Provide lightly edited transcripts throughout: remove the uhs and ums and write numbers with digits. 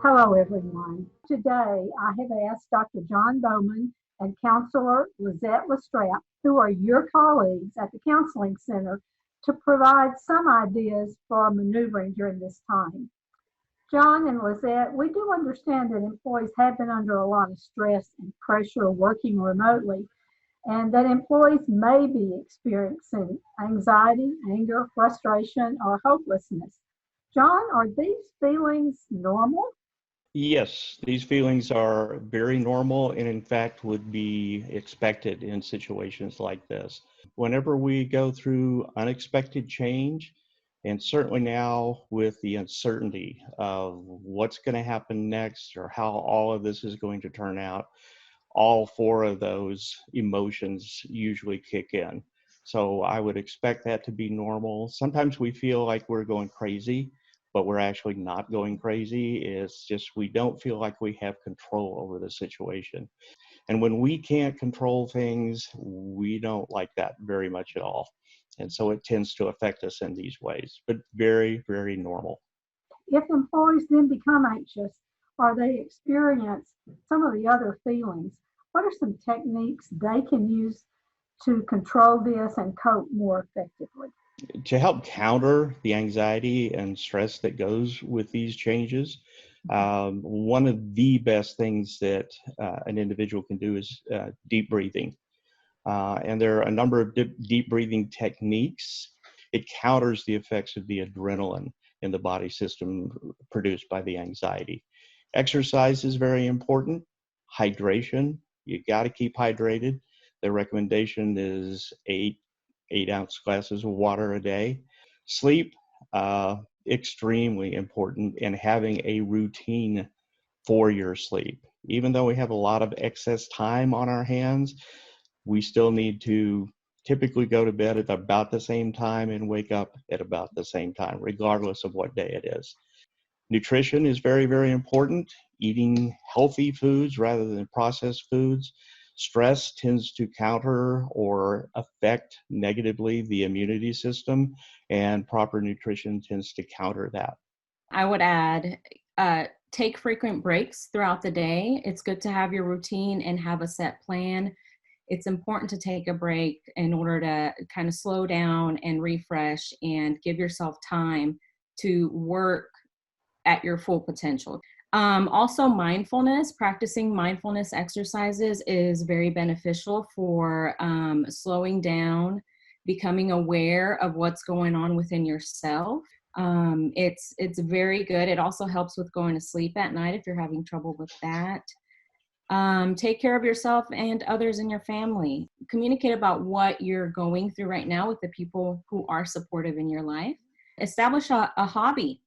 Hello, everyone. Today, I have asked Dr. John Bowman and Counselor Lizette Lestrap, who are your colleagues at the Counseling Center, to provide some ideas for maneuvering during this time. John and Lizette, we do understand that employees have been under a lot of stress and pressure working remotely, and that employees may be experiencing anxiety, anger, frustration, or hopelessness. John, are these feelings normal? Yes, these feelings are very normal and in fact would be expected in situations like this. Whenever we go through unexpected change, and certainly now with the uncertainty of what's going to happen next or how all of this is going to turn out, all four of those emotions usually kick in. So I would expect that to be normal. Sometimes we feel like we're going crazy, but we're actually not going crazy. It's just we don't feel like we have control over the situation. And when we can't control things, we don't like that very much at all. And so it tends to affect us in these ways, but very, very normal. If employees then become anxious or they experience some of the other feelings, what are some techniques they can use to control this and cope more effectively? To help counter the anxiety and stress that goes with these changes, one of the best things that an individual can do is deep breathing. And there are a number of deep breathing techniques. It counters the effects of the adrenaline in the body system produced by the anxiety. Exercise is very important. Hydration, you got to keep hydrated. The recommendation is 8-ounce glasses of water a day. Sleep, extremely important, and having a routine for your sleep. Even though we have a lot of excess time on our hands, we still need to typically go to bed at about the same time and wake up at about the same time, regardless of what day it is. Nutrition is very, very important. Eating healthy foods rather than processed foods. Stress tends to counter or affect negatively the immunity system, and proper nutrition tends to counter that. I would add, take frequent breaks throughout the day. It's good to have your routine and have a set plan. It's important to take a break in order to kind of slow down and refresh and give yourself time to work at your full potential. Also, mindfulness, practicing mindfulness exercises is very beneficial for slowing down, becoming aware of what's going on within yourself. It's very good. It also helps with going to sleep at night if you're having trouble with that. Take care of yourself and others in your family. Communicate about what you're going through right now with the people who are supportive in your life. Establish a hobby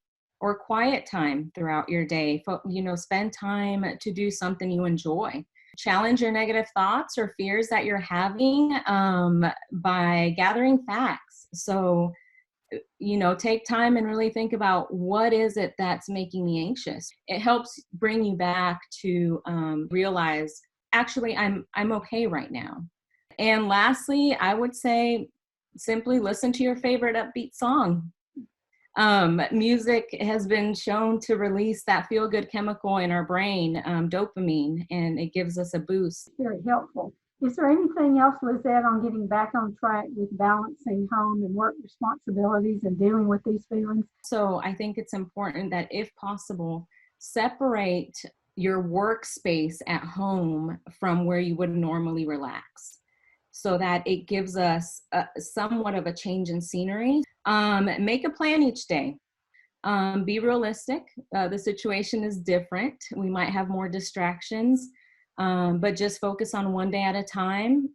or by time throughout your day. Spend time to do something you enjoy. Challenge your negative thoughts or fears that you're having by gathering facts. So, take time and really think about what is it that's making me anxious. It helps bring you back to realize, actually, I'm okay right now. And lastly, I would say simply listen to your favorite upbeat song. Music has been shown to release that feel-good chemical in our brain, dopamine, and it gives us a boost. Very helpful. Is there anything else, Lizette, on getting back on track with balancing home and work responsibilities and dealing with these feelings? So I think it's important that, if possible, separate your workspace at home from where you would normally relax, so that it gives us somewhat of a change in scenery. Make a plan each day. Be realistic. The situation is different. We might have more distractions, but just focus on one day at a time.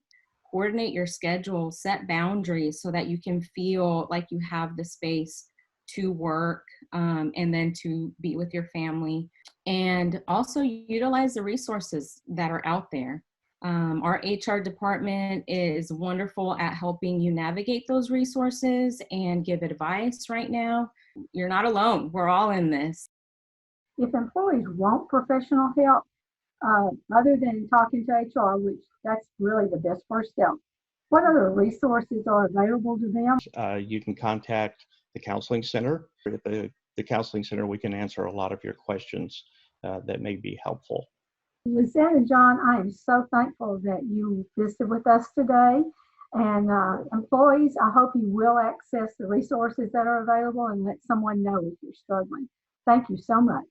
Coordinate your schedule, set boundaries so that you can feel like you have the space to work and then to be with your family. And also utilize the resources that are out there. Our HR department is wonderful at helping you navigate those resources and give advice right now. You're not alone. We're all in this. If employees want professional help, other than talking to HR, which that's really the best first step, what other resources are available to them? You can contact the Counseling Center. At the Counseling Center, we can answer a lot of your questions that may be helpful. Lizette and John, I am so thankful that you visited with us today. And employees, I hope you will access the resources that are available and let someone know if you're struggling. Thank you so much.